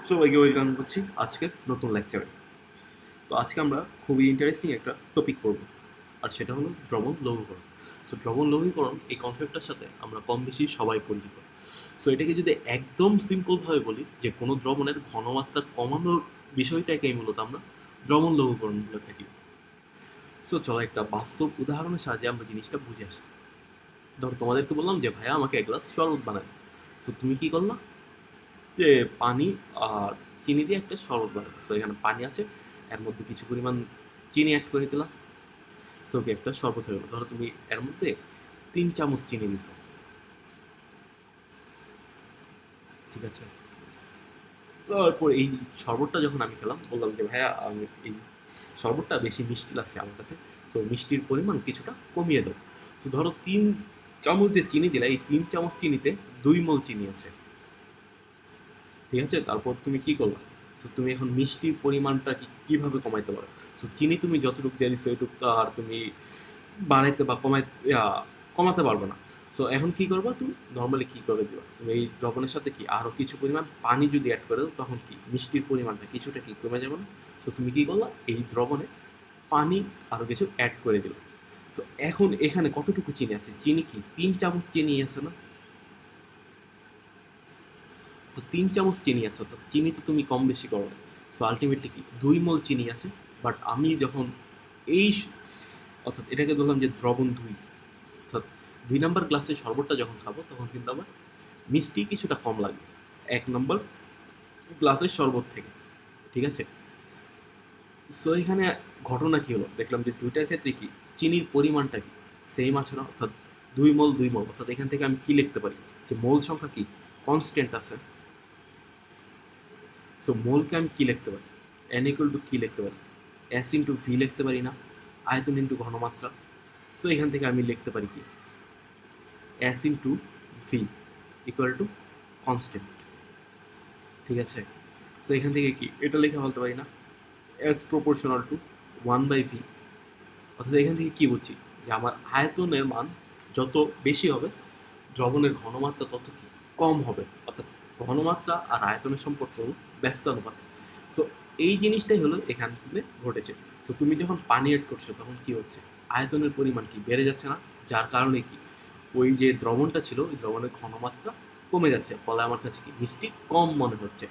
সবাইকে ওয়েলকাম করছি আজকের নতুন লেকচারে। তো আজকে আমরা খুবই ইন্টারেস্টিং একটা টপিক পড়ব, আর সেটা হলো দ্রবণ লঘুকরণ। সো দ্রবণ লঘুকরণ এই কনসেপ্টটার সাথে আমরা কম বেশি সবাই পরিচিত। সো এটাকে যদি একদম সিম্পলভাবে বলি, যে কোনো দ্রবণের ঘনমাত্রা কমানোর বিষয়টাকেই মূলত আমরা দ্রবণ লঘুকরণ বলে থাকি। সো চলো একটা বাস্তব উদাহরণের সাহায্যে আমরা জিনিসটা বুঝে আসি। ধরো তোমাদেরকে বললাম যে ভাইয়া আমাকে এক গ্লাস শরবত বানায়। সো তুমি কি করলা, যে পানি আর চিনি দিয়ে একটা শরবত বানাবে। সো এখানে পানি আছে, এর মধ্যে কিছু পরিমাণ চিনি অ্যাড করে দিলাম। সো ওকে, একটা শরবত হয়ে গেলো। ধরো তুমি এর মধ্যে 3 চামচ চিনি দিছো, ঠিক আছে। তারপর এই শরবতটা যখন আমি খেলাম, বললাম যে ভাইয়া আমি এই শরবতটা বেশি মিষ্টি লাগছে আমার কাছে, সো মিষ্টির পরিমাণ কিছুটা কমিয়ে দাও। সো ধরো 3 চামচ যে চিনি দিলা, এই 3 চামচ চিনিতে 2 মোল চিনি আছে, ঠিক আছে। তারপর তুমি কি করলা, সো তুমি এখন মিষ্টির পরিমাণটা কিভাবে কমাইতে পারো। সো চিনি তুমি যতটুকু দিয়ে দিচ্ছ এটুকু তো আর তুমি বাড়াইতে বা কমাতে পারবে না। সো এখন কি করবা, তুমি নর্মালি কি করে দিবা, তুমি এই দ্রবণের সাথে কি আরও কিছু পরিমাণ পানি যদি অ্যাড করে দাও, তখন কি মিষ্টির পরিমাণটা কিছুটা কি কমে যাবে না। সো তুমি কি করলা, এই দ্রবণে পানি আরও কিছু অ্যাড করে দিলা। সো এখন এখানে কতটুকু চিনি আছে, চিনি কি 3 চামচ চিনি আছে না। তো 3 চামচ চিনি আছে, তো চিনি তো তুমি কম বেশি করো না। সো আলটিমেটলি কি 2 মোল চিনি আছে। বাট আমি যখন এই অর্থাৎ এটাকে ধরলাম যে দ্রবণ 2, অর্থাৎ 2 নম্বর গ্লাসের শরবতটা যখন খাবো, তখন কিন্তু আমার মিষ্টি কিছুটা কম লাগবে 1 নম্বর গ্লাসের শরবত থেকে, ঠিক আছে। সো এখানে ঘটনা কি হলো, দেখলাম যে দুইটার ক্ষেত্রে কি চিনির পরিমাণটা কি সেম আছে না, অর্থাৎ 2 মোল 2 মোল। অর্থাৎ এখান থেকে আমি কি লিখতে পারি, যে মোল সংখ্যা কি কনস্ট্যান্ট আছে। সো মোলকে আমি কি লিখতে পারি, এন ইকুয়াল টু কি লিখতে পারি, এস ইন্টু ভি লিখতে পারি না, আয়তন ইন্টু ঘনমাত্রা। সো এখান থেকে আমি লিখতে পারি কি S into V equal to constant, ঠিক আছে। সো এখান থেকে কি এটা লিখে বলতে পারি না, এস প্রপোর্শনাল টু 1/v। অর্থাৎ এখান থেকে কি বুঝছি, যে আমার আয়তনের মান যত বেশি হবে, দ্রবণের ঘনমাত্রা তত কি কম হবে। অর্থাৎ ঘনমাত্রা আর আয়তনের সম্পর্ক হলো ব্যস্তানুপাত। সো এই জিনিসটাই হলো এখান থেকে ঘটেছে। সো তুমি যখন পানি অ্যাড করছো, তখন কি হচ্ছে, আয়তনের পরিমাণ কি বেড়ে যাচ্ছে না, যার কারণে কি ওই যে দ্রবণটা ছিল, ওই দ্রবণের ঘনমাত্রা কমে যাচ্ছে, ফলে আমার কাছে কি মিষ্টি কম মনে হচ্ছে,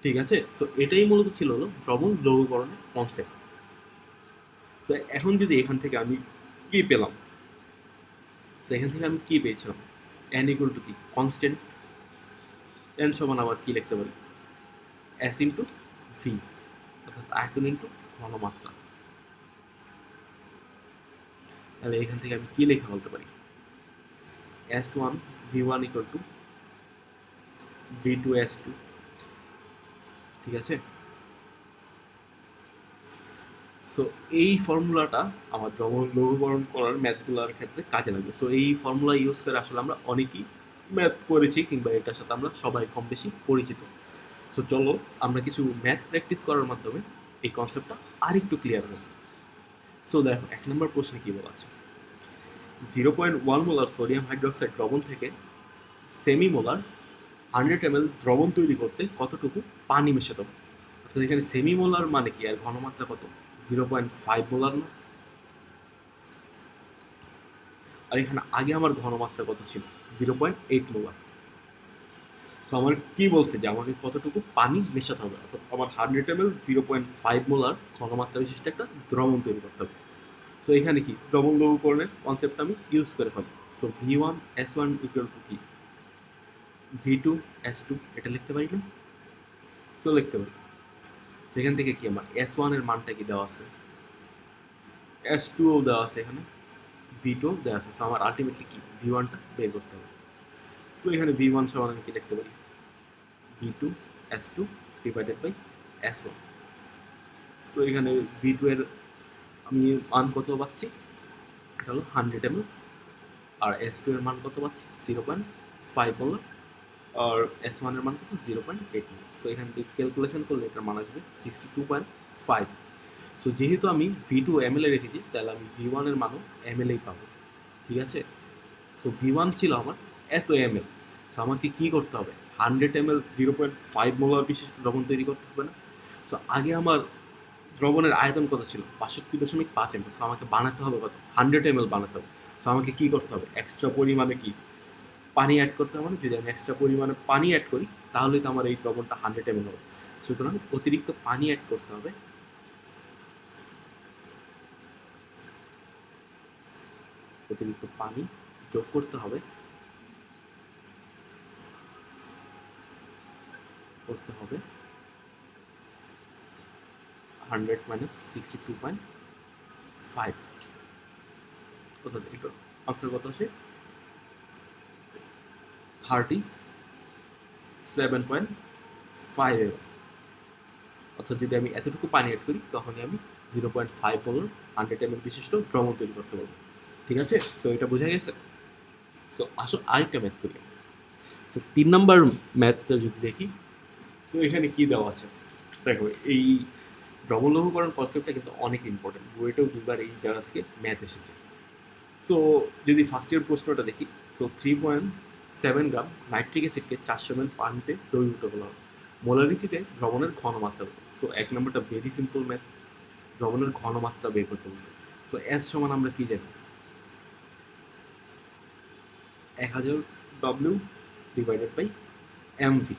ঠিক আছে। সো এটাই মূলত ছিল হলো দ্রবণ লঘুকরণের কনসেপ্ট। সো এখন যদি এখান থেকে আমি কি পেলাম, সো এখান থেকে আমি কি পেয়েছিলাম, এন ইকুয়াল টু কি কনস্ট্যান্ট, এন সমান আবার কি লিখতে পারি, এস ইন্টু ভি, অর্থাৎ আয়তন ইন্টু ঘনমাত্রা। তাহলে এখান থেকে আমি কি লিখে বলতে পারি, S1 V1 equal to V2 S2, ঠিক আছে। সো এই ফর্মুলাটা আমার দ্রবণ লঘুকরণ করার ম্যাথগুলোর ক্ষেত্রে কাজে লাগবে। সো এই ফর্মুলা ইউজ করে আসলে আমরা অনেকেই ম্যাথ করেছি, কিংবা এটার সাথে আমরা সবাই কম বেশি পরিচিত। সো চলো আমরা কিছু ম্যাথ প্র্যাকটিস করার মাধ্যমে এই কনসেপ্টটা আরেকটু ক্লিয়ার হবে। সো দেখো 1 নম্বর প্রশ্নে কী বলা আছে, 0.1 মোলার সোডিয়াম হাইড্রোক্সাইড দ্রবণ থেকে সেমি মোলার 100 ml দ্রবণ তৈরি করতে কতটুকু পানি মেশাতে হবে। অর্থাৎ এখানে সেমি মোলার মানে কি, আর ঘনমাত্রা কত, 0.5 মোলার না। আর এখানে আগে আমার ঘনমাত্রা কত ছিল, 0.8 মোলার। সো আমার কি বলছে, যে আমাকে কতটুকু পানি মেশাতে হবে, অর্থাৎ আমার 100 ml 0.5 মোলার ঘনমাত্রা বিশিষ্ট একটা দ্রবণ তৈরি করতে হবে। সো এখানে কি দ্রবণ লঘুকরণের কনসেপ্ট আমি ইউজ করে ফেলি। So V1 S1 equal to কি V2 S2, এটা লিখতে পারি না। সো লিখতে পারি। সেখান থেকে কি আমার S1 এর মানটা কি দেওয়া আছে, S2ও দেওয়া আছে, এখানে V2 দেওয়া আছে। সো আমার আলটিমেটলি কি V1টা বের করতে হবে। সো এখানে V1 সমান আমি কি লিখতে পারি, V2 S2 divided by S1। So এখানে V2 এর আমি মান কত পাচ্ছি, এটা হলো 100 ml, আর S2 এর মান কত পাচ্ছি 0.5 মোলার, আর S1 এর মান কত 0.8 মোলার। সো এখান থেকে ক্যালকুলেশন করলে এটার মান আসবে 62.5। সো যেহেতু আমি V2 ml এ রেখেছি, তাহলে আমি V1 এর মানও ml এই পাবো, ঠিক আছে। সো V1 ছিল আমার এত ml। সো আমাকে কি করতে হবে, 100 ml 0.5 মোলার বিশিষ্ট দ্রবণ তৈরি করতে হবে না? সো আগে আমার দ্রবণের আয়তন কত ছিল? 62.5 ml। সো আমাকে বানাতে হবে কত? 100 ml বানাতে হবে। সো আমাকে কী করতে হবে? এক্সট্রা পরিমাণে কি পানি অ্যাড করতে হবে না? যদি আমি এক্সট্রা পরিমাণে পানি অ্যাড করি তাহলেই তো আমার এই দ্রবণটা 100 ml হবে। সুতরাং অতিরিক্ত পানি অ্যাড করতে হবে, অতিরিক্ত পানি যোগ করতে হবে 100 মাইনাস 62.5, অর্থাৎ এটার আনসার কত আসে? 37.5 ml। অর্থাৎ যদি আমি এতটুকু পানি অ্যাড করি তখনই আমি 0.5 মোলার 100 ml বিশিষ্ট দ্রবণ তৈরি করতে পারবো। ঠিক আছে, সো এটা বোঝা গেছে। সো আসো আরেকটা ম্যাথ করি। সো 3 নম্বর ম্যাথটা যদি দেখি, সো এখানে কি দেওয়া আছে দেখো। এই দ্রবণ লঘুকরণ কনসেপ্টটা কিন্তু অনেক ইম্পর্টেন্ট, বইটাও দুবার এই জায়গা থেকে ম্যাথ এসেছে। সো যদি ফার্স্ট ইয়ার প্রশ্নটা দেখি, সো 3.7 গ্রাম নাইট্রিক অ্যাসিডকে 400 ml পানিতে দ্রবীভূত করা হবে, মোলারিটিতে দ্রবণের ঘনমাত্রা। সো এক নম্বরটা ভেরি সিম্পল ম্যাথ, দ্রবণের ঘনমাত্রা বের করতে বলছে। সো এস সমান আমরা কি জানি? 1000 W divided by MV.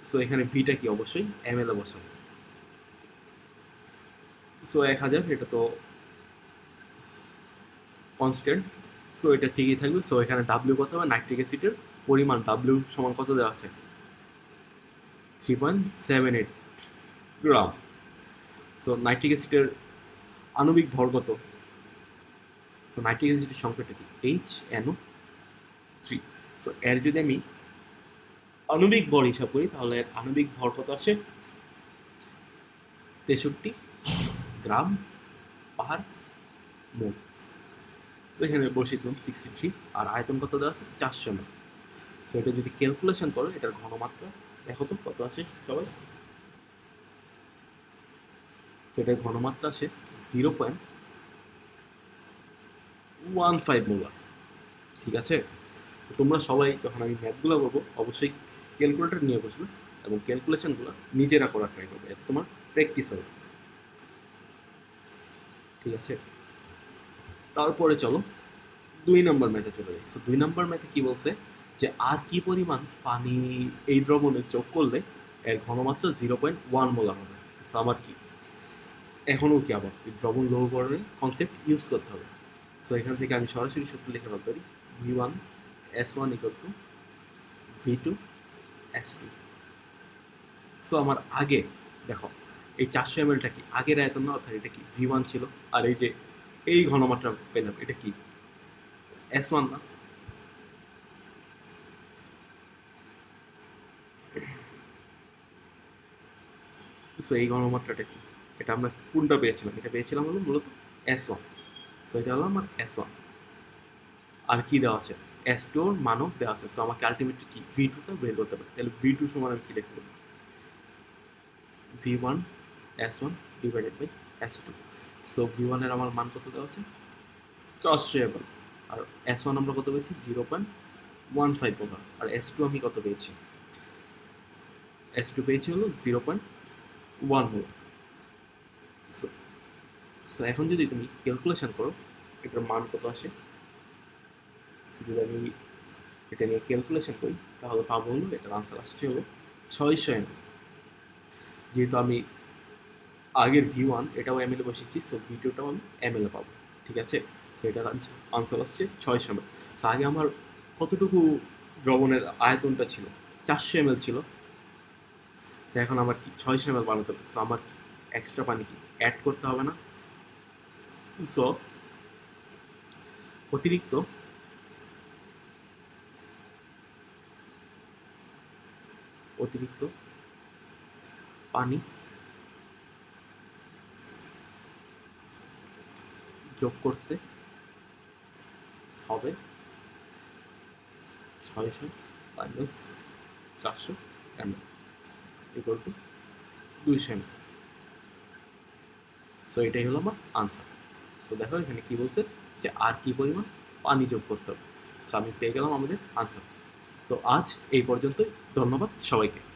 So এখানে ভিটা কি? অবশ্যই এম এল এ বসাবো। সো 1000 এটা তো কনস্ট্যান্ট, সো এটা ঠিকই থাকবে। সো এখানে ডাব্লিউ কত হবে? নাইট্রিক অ্যাসিডের পরিমাণ ডাব্লিউ সমান কত দেওয়া আছে? 3.78 গ্রাম। সো নাইট্রিক অ্যাসিডের আণবিক ভর কত? সো নাইট্রিক অ্যাসিডের সংখ্যাটা কি? HNO3। সো এর যদি আমি আণবিক ভর হিসাব করি তাহলে এর আণবিক ভর কত আসে? 63 গ্রাম পার মোল। তো এখানে বসিয়ে দিলাম 63, আর আয়তন কত দেওয়া আছে? 400 ml। সো এটা যদি ক্যালকুলেশন করো এটার ঘনমাত্রা দেখো তো কত আসে সবাই। তো এটার ঘনমাত্রা আসে 0.15 মোলার। ঠিক আছে, তো তোমরা সবাই যখন আমি ম্যাথগুলো করবো অবশ্যই ক্যালকুলেটর নিয়ে বসবে এবং ক্যালকুলেশনগুলো নিজেরা করার ট্রাই করবে, এতে তোমার প্র্যাকটিস হবে। ঠিক আছে, তারপরে চলো 2 নম্বর ম্যাথে চলে যাই। সো 2 নম্বর ম্যাথে কি বলছে যে আর কি পরিমাণ পানি এই দ্রবণে যোগ করলে এর ঘনমাত্রা 0.1 মোলার হবে। তো আমার কি এখনও কি আবার এই দ্রবণ লঘুকরণের কনসেপ্ট ইউজ করতে হবে। সো এখান থেকে আমি সরাসরি সূত্র লিখে ফেলতে পারি, V1 S1 equal to V2 S2। So আমার আগে দেখো এই 400 mlটা কি আগের আয়তন না, অর্থাৎ এটা কি V1 ছিল, আর এই যে এই ঘনমাত্রা পেলাম এটা কি S1 না? সো এই ঘনমাত্রাটা কি? এটা আমরা কোনটা পেয়েছিলাম? এটা পেয়েছিলাম হলো মূলত S1। সো এটা হলো আমার S1, আর কি দেওয়া আছে? S2 এর মানও দেওয়া আছে। সো আমাকে আলটিমেটলি কি V2টা বের করতে হবে। তাহলে V2 সমান আমি কি লিখবো? V1 S1 divided by S2। So V1 এর আমার মান কত দেওয়া আছে? 400 ml, আর S1 আমরা কত পেয়েছি? 0.15 মোলার, আর S2 আমি কত পেয়েছি? S2 পেয়েছি হলো 0.1 মোলার। সো এখন যদি তুমি ক্যালকুলেশন করো এটার মান কত আসে, যদি আমি এটা নিয়ে ক্যালকুলেশন করি তাহলে পাবো হলো এটার আনসার আসছে হলো 600 ml। যেহেতু আমি আগের V1 এটাও এমএল এ বসেছি, সো V2টাও আমি এমএল এ পাবো। ঠিক আছে, সো এটার আনসার আসছে 600 ml। সো আগে আমার কতটুকু দ্রবণের আয়তনটা ছিল? 400 ml ছিল। সো এখন আমার কি 600 ml বানাতে হবে। সো আমার এক্সট্রা পানি কি অ্যাড করতে হবে না? সো অতিরিক্ত পানি যোগ করতে হবে 600 minus 400 ml equal to 200 ml। So এটাই হলো আমার আনসার। তো দেখো এখানে কি বলছে যে আর কি পরিমাণ পানি যোগ করতে হবে। সো আমি পেয়ে গেলাম আমাদের আনসার। তো আজ এই পর্যন্তই। ধন্যবাদ সবাইকে।